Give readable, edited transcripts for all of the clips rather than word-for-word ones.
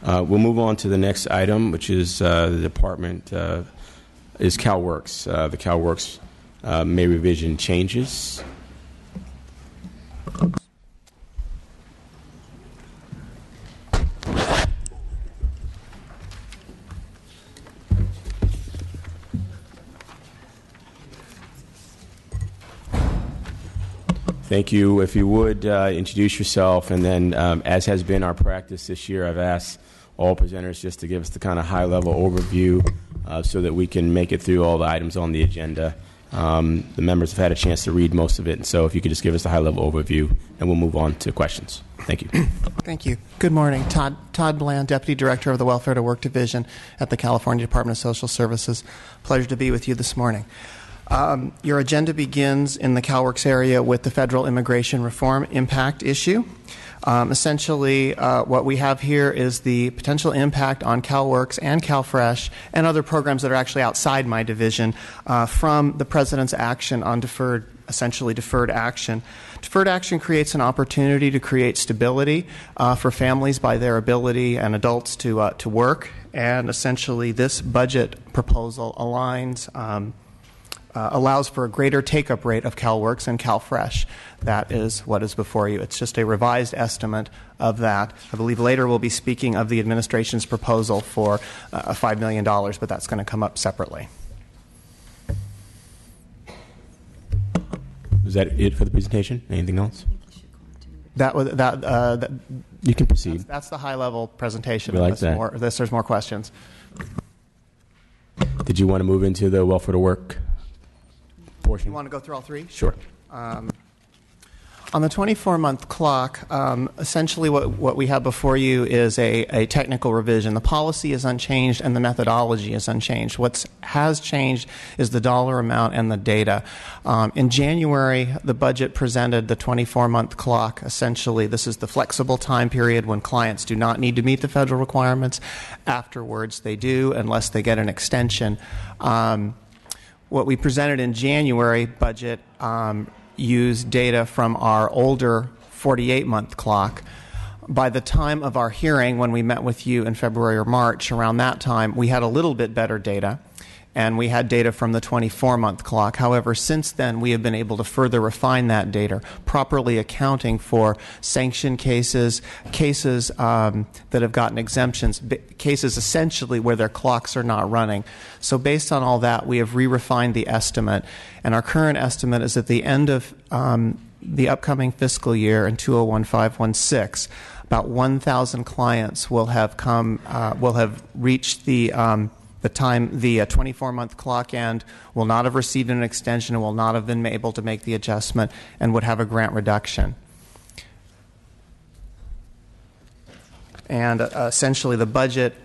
We'll move on to the next item, which is the department is CalWorks. The CalWorks May revision changes. Thank you. If you would introduce yourself, and then as has been our practice this year, I've asked all presenters just to give us the kind of high-level overview so that we can make it through all the items on the agenda. The members have had a chance to read most of it, and so if you could just give us a high-level overview, and we'll move on to questions. Thank you. Thank you. Good morning. Todd Bland, Deputy Director of the Welfare to Work Division at the California Department of Social Services. Pleasure to be with you this morning. Your agenda begins in the CalWorks area with the federal immigration reform impact issue. Essentially, what we have here is the potential impact on CalWorks and CalFresh and other programs that are actually outside my division from the President's action on deferred action. Deferred action creates an opportunity to create stability for families by their ability and adults to work, and essentially this budget proposal allows for a greater take-up rate of CalWorks and CalFresh. That is what is before you. It's just a revised estimate of that. I believe later we'll be speaking of the administration's proposal for $5 million, but that's going to come up separately. Is that it for the presentation? Anything else? You can proceed. That's the high-level presentation. We like that. Unless there's more questions. Did you want to move into the welfare to work portion? You want to go through all three? Sure. On the 24-month clock, essentially what we have before you is a technical revision. The policy is unchanged and the methodology is unchanged. What has changed is the dollar amount and the data. In January, the budget presented the 24-month clock. Essentially, this is the flexible time period when clients do not need to meet the federal requirements. Afterwards, they do unless they get an extension. What we presented in January budget used data from our older 48-month clock. By the time of our hearing, when we met with you in February or March, around that time, we had a little bit better data, and we had data from the 24-month clock. However, since then, we have been able to further refine that data, properly accounting for sanction cases, cases that have gotten exemptions, cases essentially where their clocks are not running. So based on all that, we have re-refined the estimate, and our current estimate is at the end of the upcoming fiscal year in 2015-16, about 1,000 clients will have reached the 24-month clock end, will not have received an extension, and will not have been able to make the adjustment, and would have a grant reduction. And essentially the budget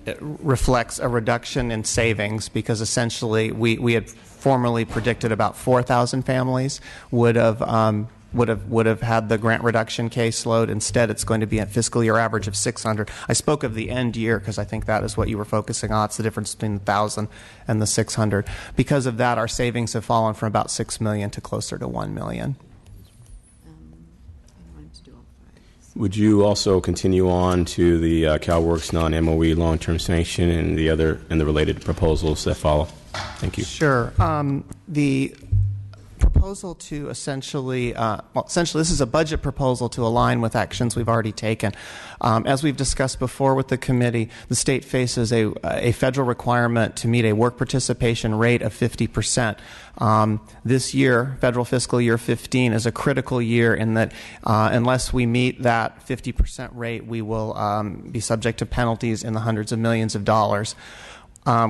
it reflects a reduction in savings because essentially we had formerly predicted about 4,000 families would have had the grant reduction caseload. Instead, it's going to be a fiscal year average of 600. I spoke of the end year because I think that is what you were focusing on. It's the difference between the 1,000 and the 600. Because of that, our savings have fallen from about $6 million to closer to $1 million. Would you also continue on to the CalWorks non-MOE long-term sanction and the related proposals that follow? Thank you. Sure. The proposal to essentially this is a budget proposal to align with actions we've already taken. As we've discussed before with the committee, the state faces a federal requirement to meet a work participation rate of 50%. This year, federal fiscal year 15, is a critical year in that unless we meet that 50% rate, we will be subject to penalties in the hundreds of millions of dollars.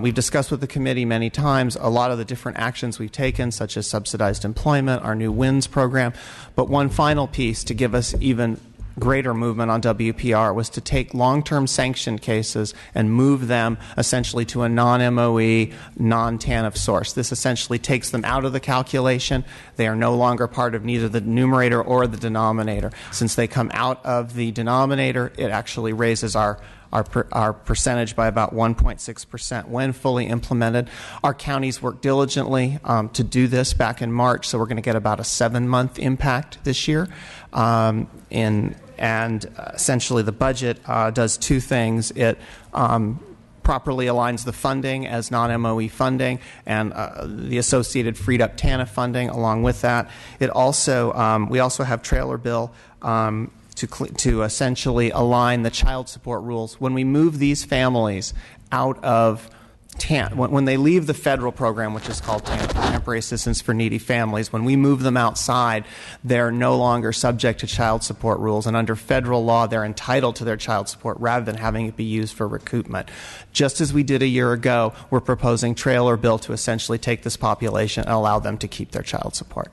We've discussed with the committee many times a lot of the different actions we've taken, such as subsidized employment, our new WINS program. But one final piece to give us even greater movement on WPR was to take long-term sanction cases and move them essentially to a non-MOE, non-TANF source. This essentially takes them out of the calculation. They are no longer part of neither the numerator or the denominator. Since they come out of the denominator, it actually raises our percentage by about 1.6% when fully implemented. Our counties worked diligently to do this back in March, so we're going to get about a 7-month impact this year essentially the budget does two things. It properly aligns the funding as non-MOE funding and the associated freed up TANF funding along with that. It also we also have trailer bill to essentially align the child support rules. When we move these families out of when they leave the federal program, which is called Temporary Assistance for Needy Families, when we move them outside, they're no longer subject to child support rules. And under federal law, they're entitled to their child support rather than having it be used for recoupment. Just as we did a year ago, we're proposing trailer bill to essentially take this population and allow them to keep their child support.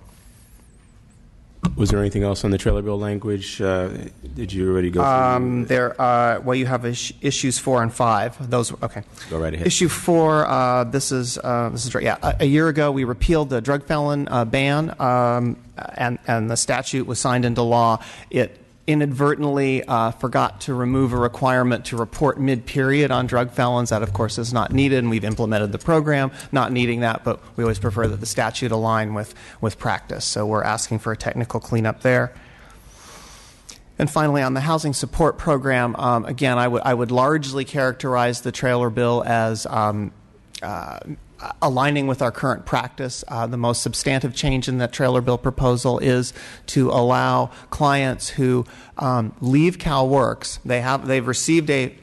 Was there anything else on the trailer bill language? Did you already go through? Well, you have issues 4 and 5. Those okay. Go right ahead. Issue 4. This is right. Yeah, a year ago we repealed the drug felon ban, and the statute was signed into law. It inadvertently forgot to remove a requirement to report mid-period on drug felons. That, of course, is not needed, and we've implemented the program not needing that, but we always prefer that the statute align with practice. So we're asking for a technical cleanup there. And finally, on the housing support program, again, I would largely characterize the trailer bill as aligning with our current practice. The most substantive change in that trailer bill proposal is to allow clients who leave CalWORKs. They've received they've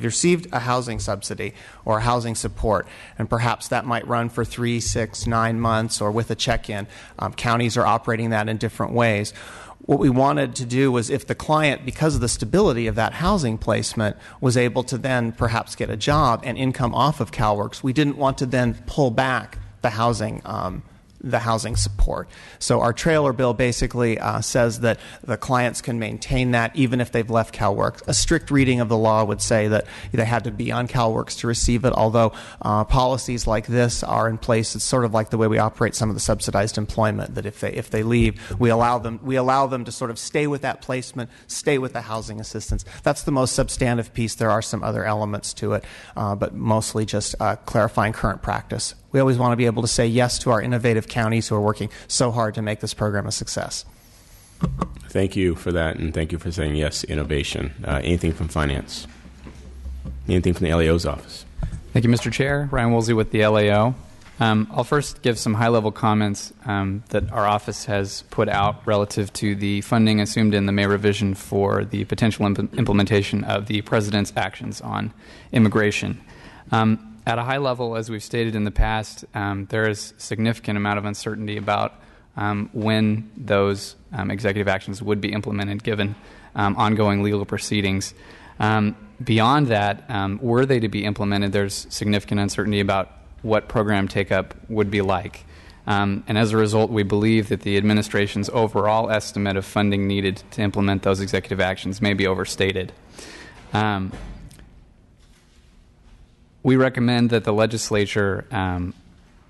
received a housing subsidy or housing support, and perhaps that might run for 3, 6, 9 months or with a check-in. Counties are operating that in different ways. What we wanted to do was if the client, because of the stability of that housing placement, was able to then perhaps get a job and income off of CalWORKs, we didn't want to then pull back the housing support. So our trailer bill basically says that the clients can maintain that even if they've left CalWORKs. A strict reading of the law would say that they had to be on CalWORKs to receive it, although policies like this are in place. It's sort of like the way we operate some of the subsidized employment, that if they leave, we allow them to sort of stay with that placement, stay with the housing assistance. That's the most substantive piece. There are some other elements to it, but mostly just clarifying current practice. We always want to be able to say yes to our innovative counties who are working so hard to make this program a success. Thank you for that, and thank you for saying yes to innovation. Anything from finance? Anything from the LAO's office? Thank you, Mr. Chair. Ryan Woolsey with the LAO. I'll first give some high-level comments that our office has put out relative to the funding assumed in the May revision for the potential implementation of the President's actions on immigration. At a high level, as we've stated in the past, there is a significant amount of uncertainty about when those executive actions would be implemented given ongoing legal proceedings. Beyond that, were they to be implemented, there's significant uncertainty about what program take-up would be like. And as a result, we believe that the administration's overall estimate of funding needed to implement those executive actions may be overstated. We recommend that the legislature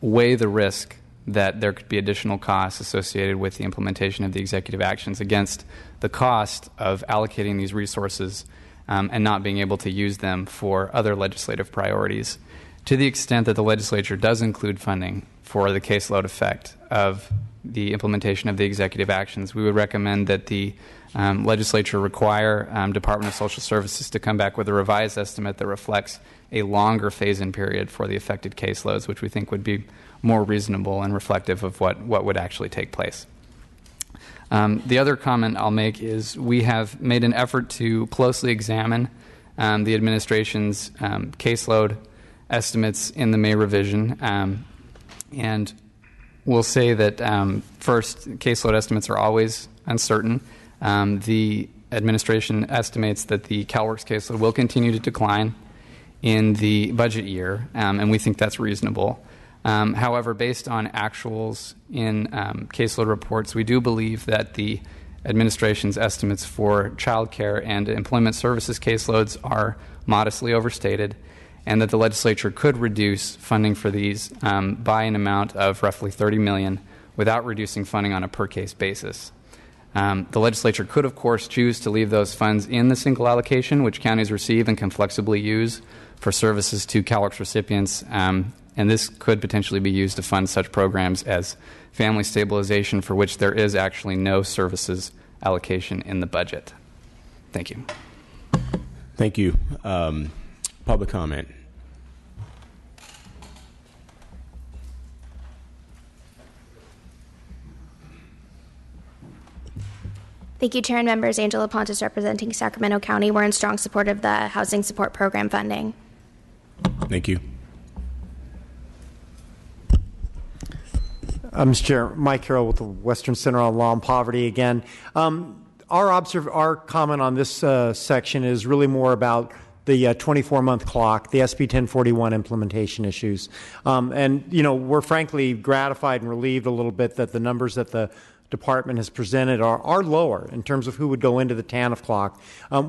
weigh the risk that there could be additional costs associated with the implementation of the executive actions against the cost of allocating these resources and not being able to use them for other legislative priorities. To the extent that the legislature does include funding for the caseload effect of the implementation of the executive actions, we would recommend that the legislature require Department of Social Services to come back with a revised estimate that reflects a longer phase-in period for the affected caseloads, which we think would be more reasonable and reflective of what would actually take place. The other comment I'll make is we have made an effort to closely examine the administration's caseload estimates in the May revision, and we'll say that first, caseload estimates are always uncertain. The administration estimates that the CalWORKs caseload will continue to decline in the budget year, and we think that's reasonable. However, based on actuals in caseload reports, we do believe that the administration's estimates for child care and employment services caseloads are modestly overstated, and that the legislature could reduce funding for these by an amount of roughly $30 million without reducing funding on a per-case basis. The legislature could, of course, choose to leave those funds in the single allocation, which counties receive and can flexibly use for services to CalWORKs recipients, and this could potentially be used to fund such programs as family stabilization, for which there is actually no services allocation in the budget. Thank you. Thank you. Public comment. Thank you, Chair and members. Angela Pontus representing Sacramento County. We're in strong support of the Housing Support Program funding. Thank you. Mr. Chair, Mike Carroll with the Western Center on Law and Poverty again. Our comment on this section is really more about the 24-month clock, the SB 1041 implementation issues. We're frankly gratified and relieved a little bit that the numbers that the department has presented are lower in terms of who would go into the TANF clock.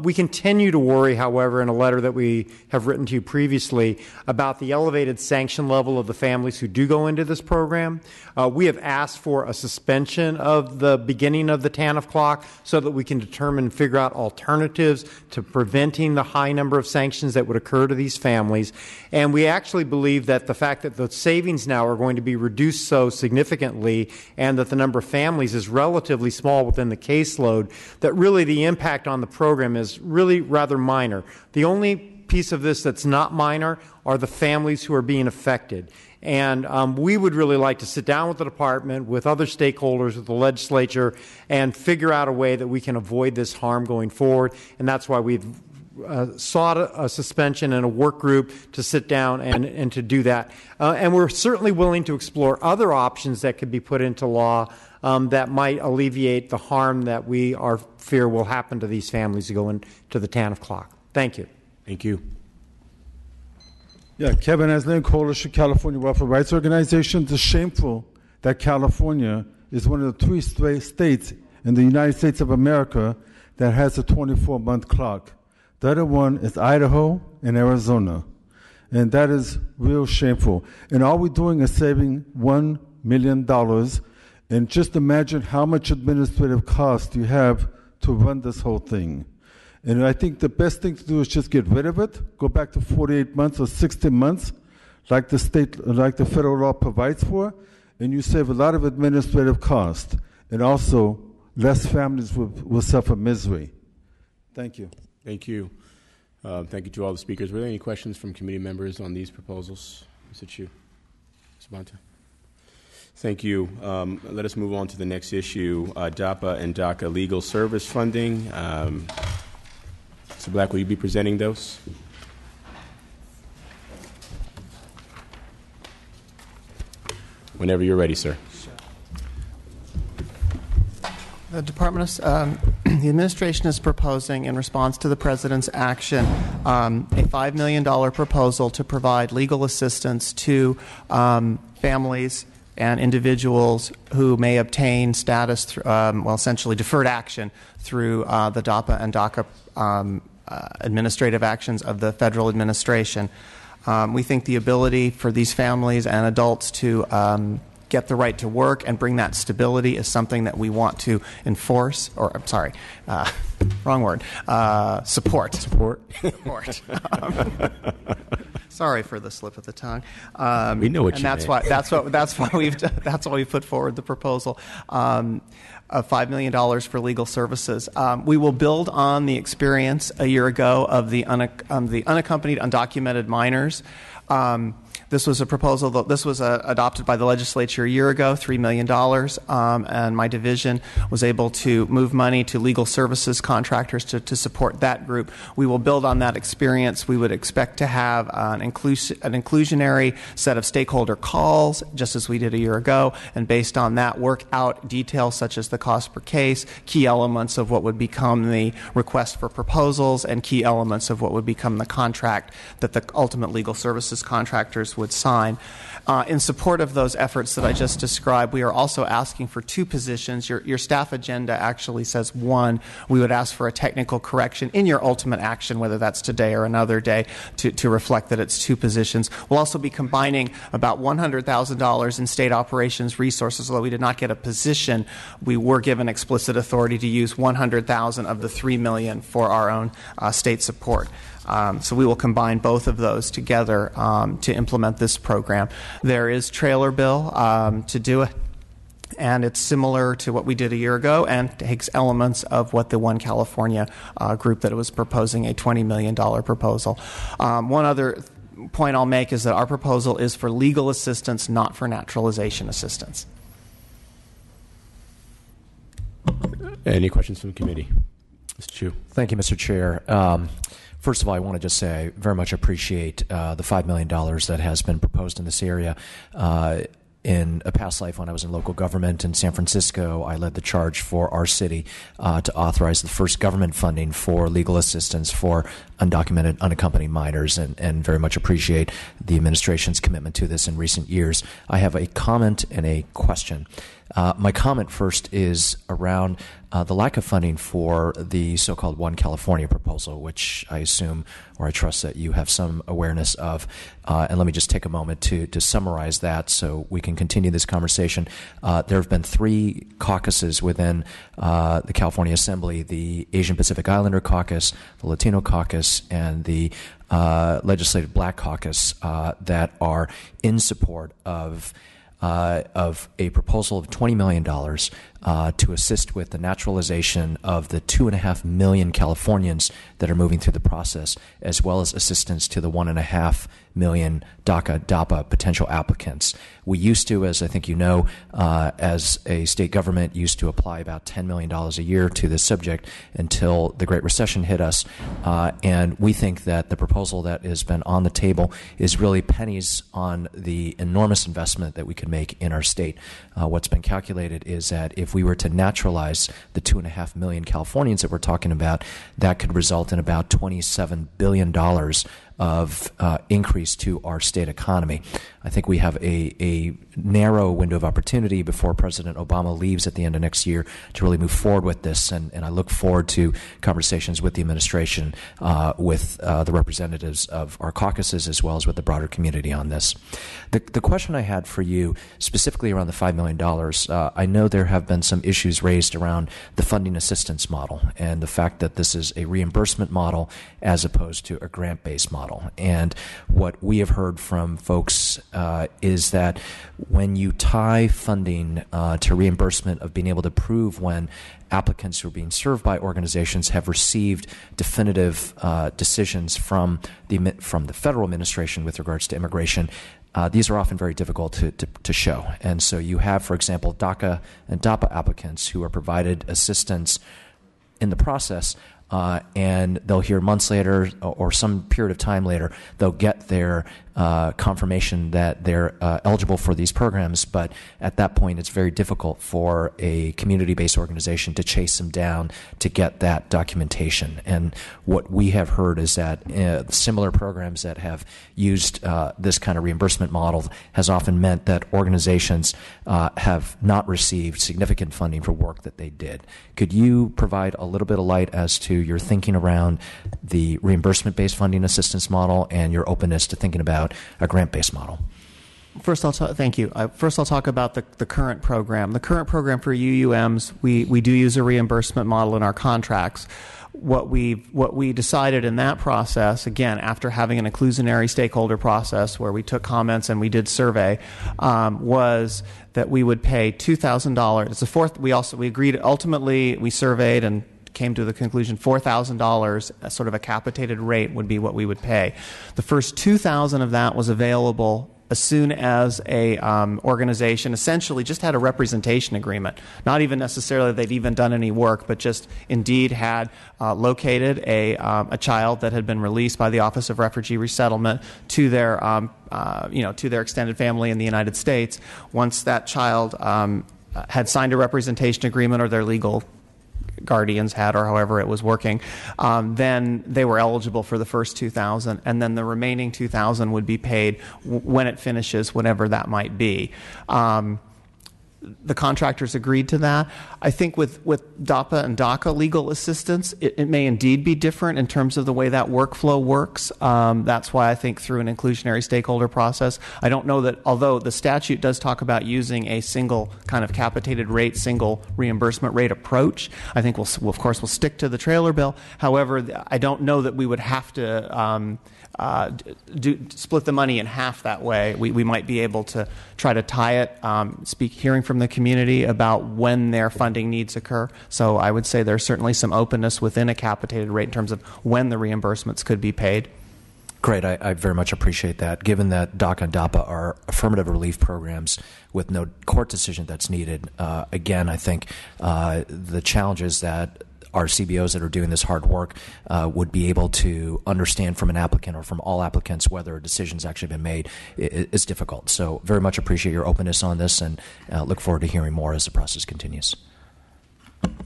We continue to worry, however, in a letter that we have written to you previously about the elevated sanction level of the families who do go into this program. We have asked for a suspension of the beginning of the TANF clock so that we can determine and figure out alternatives to preventing the high number of sanctions that would occur to these families. And we actually believe that the fact that the savings now are going to be reduced so significantly and that the number of families is relatively small within the caseload, that really the impact on the program is really rather minor. The only piece of this that's not minor are the families who are being affected. And we would really like to sit down with the department, with other stakeholders, with the legislature, and figure out a way that we can avoid this harm going forward. And that's why we've sought a suspension and a work group to sit down and to do that. And we're certainly willing to explore other options that could be put into law that might alleviate the harm that we fear will happen to these families who go into the TANF clock. Thank you. Thank you. Yeah, Kevin Aslan, Coalition California Welfare Rights Organization. It's shameful that California is one of the 3 states in the United States of America that has a 24-month clock. The other one is Idaho and Arizona. And that is real shameful. And all we're doing is saving $1 million. And just imagine how much administrative cost you have to run this whole thing. And I think the best thing to do is just get rid of it, go back to 48 months or 60 months, like the federal law provides for, and you save a lot of administrative cost. And also, less families will suffer misery. Thank you. Thank you. Thank you to all the speakers. Were there any questions from committee members on these proposals? Is it you, Mr. Bonta? Thank you. Let us move on to the next issue, DAPA and DACA legal service funding. Mr. Black, will you be presenting those? Whenever you're ready, sir. The Department of the administration is proposing, in response to the President's action, a $5 million proposal to provide legal assistance to families and individuals who may obtain status, essentially deferred action through the DAPA and DACA administrative actions of the federal administration. We think the ability for these families and adults to get the right to work and bring that stability is something that we want to enforce, or I'm sorry, wrong word, support. Support. Sorry for the slip of the tongue. We know what you meant. That's why we put forward the proposal of $5 million for legal services. We will build on the experience a year ago of the unaccompanied undocumented minors. This was a proposal that this was adopted by the legislature a year ago, $3 million, and my division was able to move money to legal services contractors to support that group. We will build on that experience. We would expect to have an inclusionary set of stakeholder calls, just as we did a year ago, and based on that, work out details such as the cost per case, key elements of what would become the request for proposals, and key elements of what would become the contract that the ultimate legal services contractors would sign. In support of those efforts that I just described, we are also asking for 2 positions. Your staff agenda actually says 1. We would ask for a technical correction in your ultimate action, whether that's today or another day, to reflect that it's 2 positions. We'll also be combining about $100,000 in state operations resources. Although we did not get a position, we were given explicit authority to use $100,000 of the $3 million for our own state support. So we will combine both of those together to implement this program. There is trailer bill to do it. And it's similar to what we did a year ago and takes elements of what the One California group that was proposing, a $20 million proposal. One other point I'll make is that our proposal is for legal assistance, not for naturalization assistance. Any questions from the committee? Mr. Chu. Thank you, Mr. Chair. First of all, I want to just say I very much appreciate the $5 million that has been proposed in this area. In a past life, when I was in local government in San Francisco, I led the charge for our city to authorize the first government funding for legal assistance for undocumented, unaccompanied minors, and very much appreciate the administration's commitment to this in recent years. I have a comment and a question. My comment first is around the lack of funding for the so-called One California proposal, which I assume or I trust that you have some awareness of. And let me just take a moment to summarize that so we can continue this conversation. There have been 3 caucuses within the California Assembly: the Asian Pacific Islander Caucus, the Latino Caucus, and the Legislative Black Caucus that are in support of a proposal of $20 million to assist with the naturalization of the 2.5 million Californians that are moving through the process, as well as assistance to the 1.5 million DACA potential applicants. We used to, as I think you know, as a state government, used to apply about $10 million a year to this subject until the Great Recession hit us. And we think that the proposal that has been on the table is really pennies on the enormous investment that we could make in our state. What's been calculated is that if we were to naturalize the 2.5 million Californians that we're talking about, that could result in about $27 billion of increase to our state economy. I think we have a narrow window of opportunity before President Obama leaves at the end of next year to really move forward with this, and I look forward to conversations with the administration, with the representatives of our caucuses, as well as with the broader community on this. The question I had for you, specifically around the $5 million, I know there have been some issues raised around the funding assistance model and the fact that this is a reimbursement model as opposed to a grant-based model. And what we have heard from folks is that when you tie funding to reimbursement of being able to prove when applicants who are being served by organizations have received definitive decisions from the federal administration with regards to immigration, these are often very difficult to show. And so you have, for example, DACA and DAPA applicants who are provided assistance in the process, and they'll hear months later or some period of time later, they'll get their confirmation that they're eligible for these programs, but at that point it's very difficult for a community-based organization to chase them down to get that documentation. And what we have heard is that similar programs that have used this kind of reimbursement model has often meant that organizations have not received significant funding for work that they did. Could you provide a little bit of light as to your thinking around the reimbursement-based funding assistance model and your openness to thinking about a grant-based model? First, thank you. First, I'll talk about the current program. The current program for UUMs, we do use a reimbursement model in our contracts. What we decided in that process, again, after having an inclusionary stakeholder process where we took comments and we did survey, was that we would pay $2,000. It's the fourth. We agreed. Ultimately, we surveyed and came to the conclusion $4,000, a sort of a capitated rate, would be what we would pay. The first $2,000 of that was available as soon as a organization essentially just had a representation agreement. Not even necessarily they'd even done any work, but just indeed had located a child that had been released by the Office of Refugee Resettlement to their to their extended family in the United States. Once that child had signed a representation agreement, or their legal guardians had, or however it was working, then they were eligible for the first $2,000, and then the remaining $2,000 would be paid when it finishes, whatever that might be. The contractors agreed to that. I think with DAPA and DACA legal assistance, it may indeed be different in terms of the way that workflow works. That's why I think through an inclusionary stakeholder process, I don't know that, although the statute does talk about using a single kind of capitated rate, single reimbursement rate approach, I think we'll of course stick to the trailer bill. However, I don't know that we would have to split the money in half that way. We might be able to try to tie it, hearing from from the community about when their funding needs occur. So I would say there's certainly some openness within a capitated rate in terms of when the reimbursements could be paid. Great. I very much appreciate that. Given that DACA and DAPA are affirmative relief programs with no court decision that's needed, again, I think the challenges that our CBOs that are doing this hard work would be able to understand from an applicant or from all applicants whether a decision's actually been made is difficult. So very much appreciate your openness on this and look forward to hearing more as the process continues.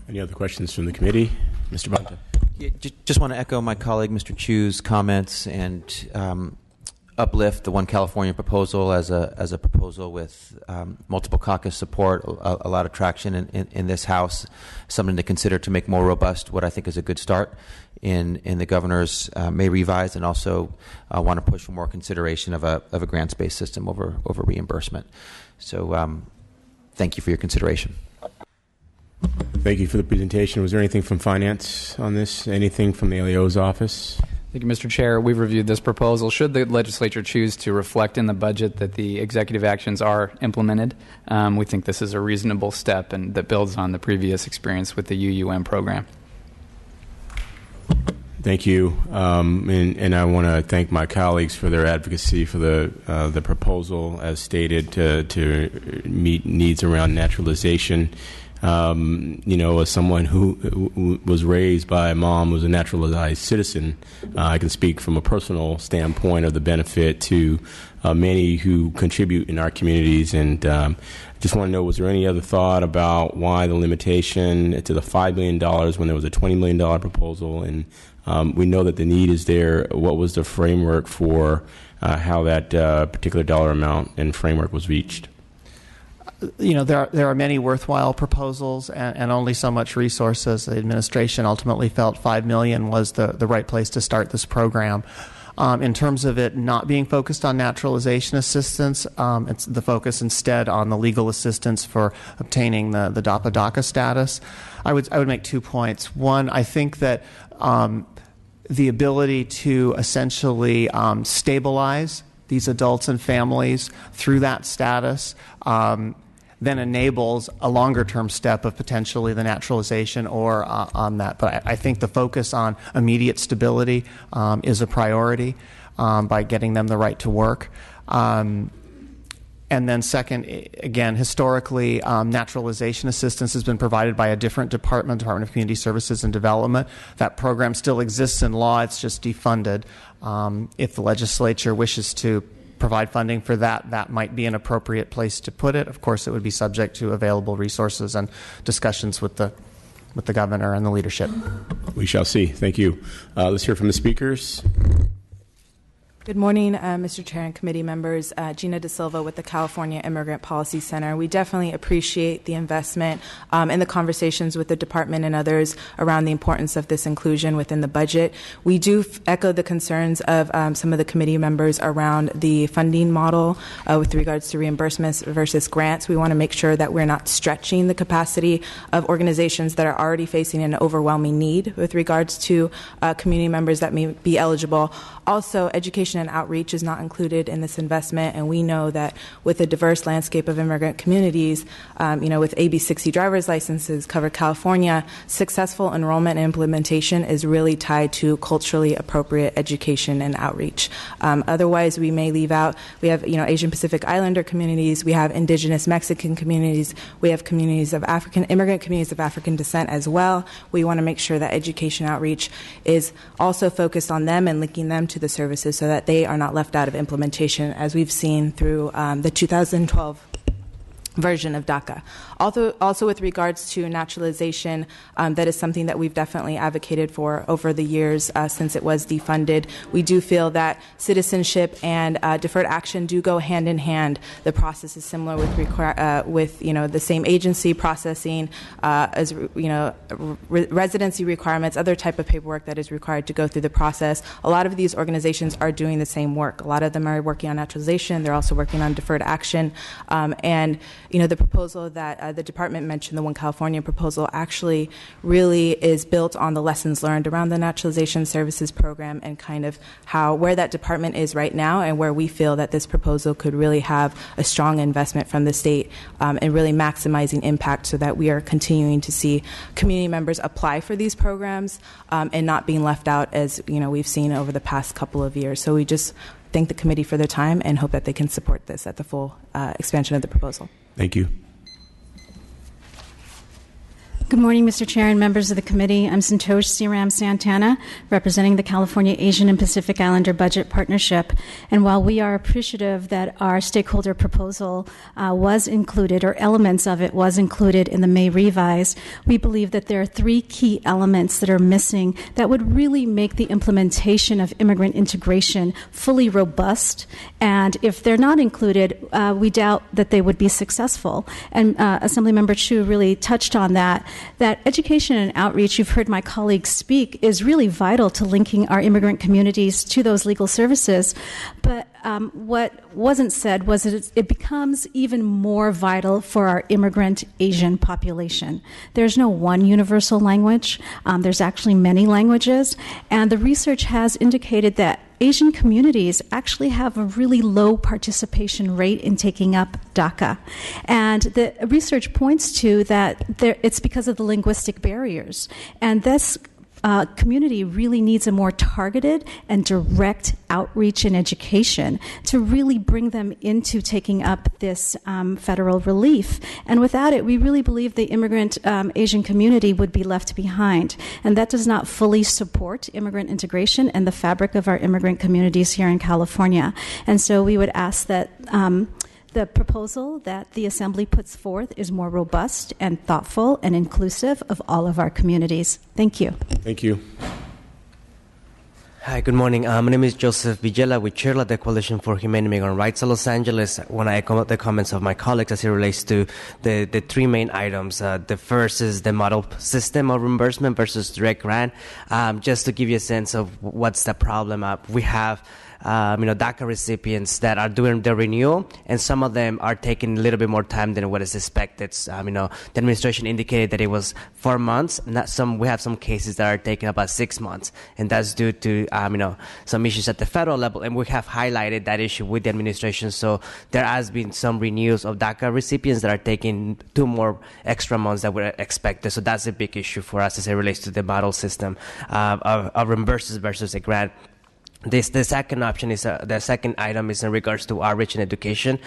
Any other questions from the committee? Mr. Bunta. Yeah, just want to echo my colleague Mr. Chu's comments and uplift the One California proposal as a proposal with multiple caucus support, a lot of traction in this House, something to consider to make more robust what I think is a good start in the governor's May revise, and also want to push for more consideration of a grants-based system over reimbursement. So thank you for your consideration. Thank you for the presentation. Was there anything from finance on this? Anything from the ALEO's office? Thank you, Mr. Chair. We've reviewed this proposal. Should the legislature choose to reflect in the budget that the executive actions are implemented, we think this is a reasonable step and that builds on the previous experience with the UUM program. Thank you, and I want to thank my colleagues for their advocacy for the proposal as stated to meet needs around naturalization. As someone who was raised by a mom who was a naturalized citizen, I can speak from a personal standpoint of the benefit to many who contribute in our communities. And just want to know, was there any other thought about why the limitation to the $5 million when there was a $20 million proposal? And we know that the need is there. What was the framework for how that particular dollar amount and framework was reached? There are many worthwhile proposals and only so much resources. The administration ultimately felt $5 million was the right place to start this program. In terms of it not being focused on naturalization assistance, it's the focus instead on the legal assistance for obtaining the DAPA-DACA status. I would make 2 points. One, I think that the ability to essentially stabilize these adults and families through that status then enables a longer-term step of potentially the naturalization or on that. But I think the focus on immediate stability is a priority by getting them the right to work. And then second, again, historically, naturalization assistance has been provided by a different department, Department of Community Services and Development. That program still exists in law. It's just defunded. If the legislature wishes to provide funding for that, that might be an appropriate place to put it. Of course, it would be subject to available resources and discussions with the governor and the leadership. We shall see. Thank you. Let's hear from the speakers. Good morning, Mr. Chair and committee members. Gina De Silva with the California Immigrant Policy Center. We definitely appreciate the investment and the conversations with the department and others around the importance of this inclusion within the budget. We do echo the concerns of some of the committee members around the funding model with regards to reimbursements versus grants. We want to make sure that we're not stretching the capacity of organizations that are already facing an overwhelming need with regards to community members that may be eligible. Also, education and outreach is not included in this investment, and we know that with a diverse landscape of immigrant communities, with AB 60 driver's licenses cover California, successful enrollment and implementation is really tied to culturally appropriate education and outreach. Otherwise, we may leave out, we have Asian Pacific Islander communities, we have indigenous Mexican communities, we have communities of immigrant communities of African descent as well. We want to make sure that education outreach is also focused on them and linking them to the services so that they are not left out of implementation, as we've seen through the 2012 version of DACA. Also with regards to naturalization, that is something that we've definitely advocated for over the years since it was defunded. We do feel that citizenship and deferred action do go hand in hand. The process is similar with the same agency processing as residency requirements, other type of paperwork that is required to go through the process. A lot of these organizations are doing the same work. A lot of them are working on naturalization. They're also working on deferred action, and the proposal that the department mentioned, the One California proposal, actually really is built on the lessons learned around the Naturalization Services Program and kind of where that department is right now and where we feel that this proposal could really have a strong investment from the state and really maximizing impact so that we are continuing to see community members apply for these programs and not being left out as we've seen over the past couple of years. So we just thank the committee for their time and hope that they can support this at the full expansion of the proposal. Thank you. Good morning, Mr. Chair and members of the committee. I'm Santosh Siram Santana, representing the California Asian and Pacific Islander Budget Partnership. And while we are appreciative that our stakeholder proposal was included, or elements of it was included in the May revise, we believe that there are three key elements that are missing that would really make the implementation of immigrant integration fully robust. And if they're not included, we doubt that they would be successful. And Assemblymember Chu really touched on that education and outreach, you've heard my colleagues speak, is really vital to linking our immigrant communities to those legal services. But what wasn't said was that it becomes even more vital for our immigrant Asian population. There's no one universal language. There's actually many languages. And the research has indicated that Asian communities actually have a really low participation rate in taking up DACA. And the research points to that it's because of the linguistic barriers. And this community really needs a more targeted and direct outreach and education to really bring them into taking up this federal relief. And without it, we really believe the immigrant Asian community would be left behind. And that does not fully support immigrant integration and the fabric of our immigrant communities here in California. And so we would ask that the proposal that the Assembly puts forth is more robust and thoughtful and inclusive of all of our communities. Thank you. Thank you. Hi, good morning. My name is Joseph Vigela with Chairla, the Coalition for Humane Immigrant Rights of Los Angeles. I want to echo the comments of my colleagues as it relates to the three main items. The first is the model system of reimbursement versus direct grant. Just to give you a sense of what's the problem, we have DACA recipients that are doing the renewal, and some of them are taking a little bit more time than what is expected. The administration indicated that it was 4 months. We have some cases that are taking about 6 months, and that's due to some issues at the federal level. And we have highlighted that issue with the administration. So there has been some renewals of DACA recipients that are taking 2 more extra months that were expected. So that's a big issue for us as it relates to the model system of reimbursements versus a grant. The second option is the second item is in regards to outreach and education.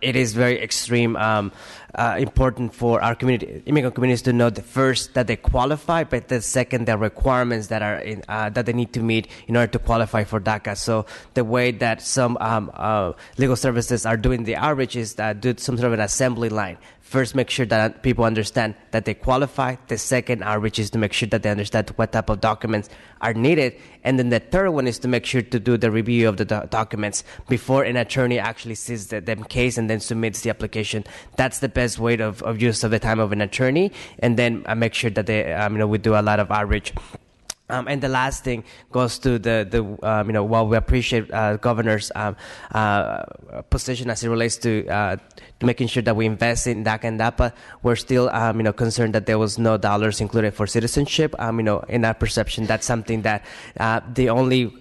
It is very extreme important for our immigrant communities to know first that they qualify, but the second the requirements that are that they need to meet in order to qualify for DACA. So the way that some legal services are doing the outreach is do some sort of an assembly line. First, make sure that people understand that they qualify. The second outreach is to make sure that they understand what type of documents are needed. And then the third one is to make sure to do the review of the documents before an attorney actually sees the case and then submits the application. That's the best way of use of the time of an attorney. And then make sure that we do a lot of outreach. And the last thing goes to while we appreciate governor's position as it relates to making sure that we invest in DACA and DAPA, we're still concerned that there was no dollars included for citizenship. In our perception, that's something that the only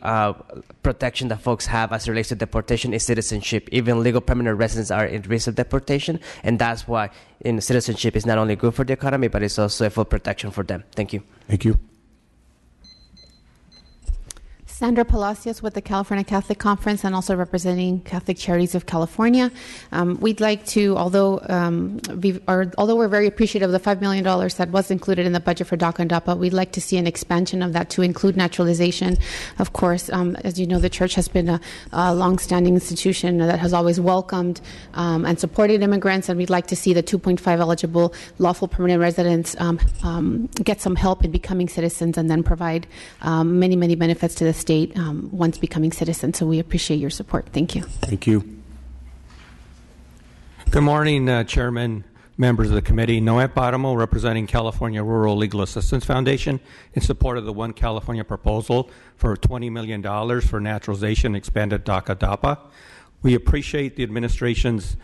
protection that folks have as it relates to deportation is citizenship. Even legal permanent residents are in risk of deportation, and that's why citizenship is not only good for the economy, but it's also a full protection for them. Thank you. Thank you. Sandra Palacios with the California Catholic Conference and also representing Catholic Charities of California. We'd like to, although we're very appreciative of the $5 million that was included in the budget for DACA and DAPA, we'd like to see an expansion of that to include naturalization. Of course, as you know, the Church has been a long-standing institution that has always welcomed and supported immigrants, and we'd like to see the 2.5 eligible lawful permanent residents get some help in becoming citizens and then provide many, many benefits to the state once becoming citizens. So we appreciate your support. Thank you. Thank you. Good morning, Chairman, members of the committee. Noet Baramo, representing California Rural Legal Assistance Foundation, in support of the One California proposal for $20 million for naturalization expanded DACA DAPA. We appreciate the administration's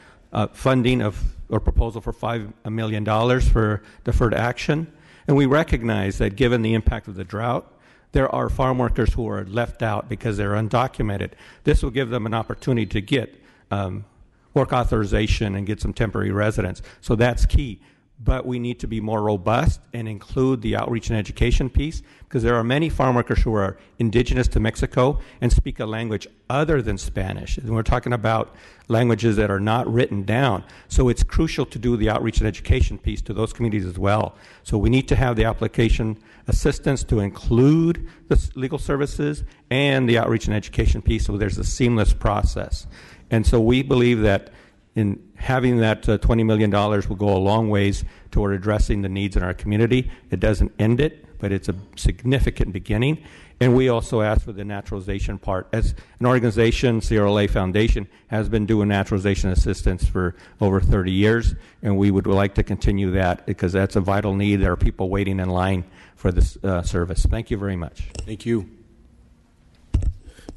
funding of or proposal for $5 million for deferred action. And we recognize that given the impact of the drought, there are farm workers who are left out because they're undocumented. This will give them an opportunity to get work authorization and get some temporary residence. So that's key. But we need to be more robust and include the outreach and education piece, because there are many farm workers who are indigenous to Mexico and speak a language other than Spanish. And we're talking about languages that are not written down. So it's crucial to do the outreach and education piece to those communities as well. So we need to have the application assistance to include the legal services and the outreach and education piece, so there's a seamless process. And so we believe that in having that $20 million will go a long ways toward addressing the needs in our community. It doesn't end it, but it's a significant beginning. And we also ask for the naturalization part. As an organization, CRLA Foundation has been doing naturalization assistance for over 30 years, and we would like to continue that because that's a vital need. There are people waiting in line for this service. Thank you very much. Thank you.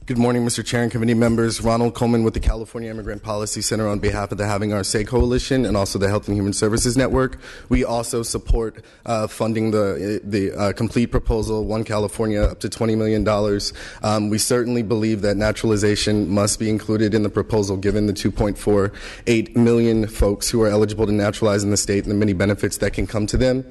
Good morning, Mr. Chair and committee members. Ronald Coleman with the California Immigrant Policy Center on behalf of the Having Our Say Coalition and also the Health and Human Services Network. We also support funding the complete proposal, One California, up to $20 million. We certainly believe that naturalization must be included in the proposal given the 2.48 million folks who are eligible to naturalize in the state and the many benefits that can come to them.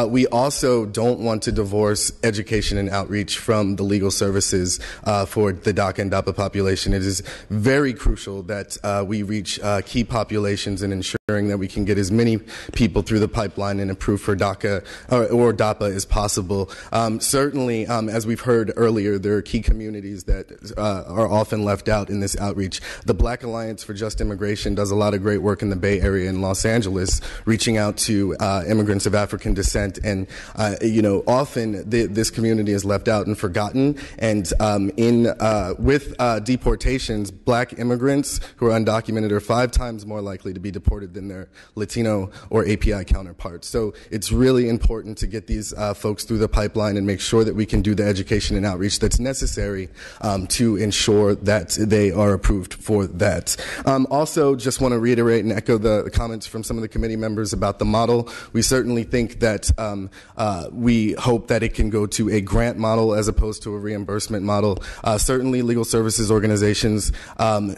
We also don't want to divorce education and outreach from the legal services for the DACA and DAPA population. It is very crucial that we reach key populations in ensuring that we can get as many people through the pipeline and approve for DACA or DAPA as possible. Certainly, as we've heard earlier, there are key communities that are often left out in this outreach. The Black Alliance for Just Immigration does a lot of great work in the Bay Area in Los Angeles, reaching out to immigrants of African descent, and often this community is left out and forgotten. And with deportations, Black immigrants who are undocumented are 5 times more likely to be deported than their Latino or API counterparts. So it's really important to get these folks through the pipeline and make sure that we can do the education and outreach that's necessary to ensure that they are approved for that. Also, just want to reiterate and echo the comments from some of the committee members about the model. We certainly think that we hope that it can go to a grant model as opposed to a reimbursement model. Certainly, legal services organizations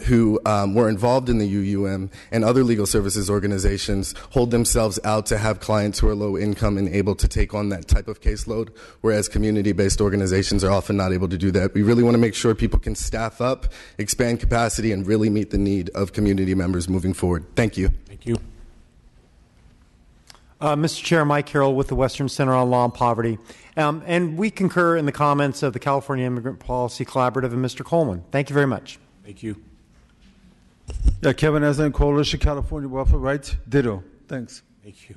who were involved in the UUM and other legal services organizations hold themselves out to have clients who are low income and able to take on that type of caseload, whereas community-based organizations are often not able to do that. We really want to make sure people can staff up, expand capacity, and really meet the need of community members moving forward. Thank you. Thank you. Mr. Chair, Mike Carroll with the Western Center on Law and Poverty. And we concur in the comments of the California Immigrant Policy Collaborative and Mr. Coleman. Thank you very much. Thank you. Yeah, Kevin Aslan, Coalition California Welfare Rights, ditto. Thanks. Thank you.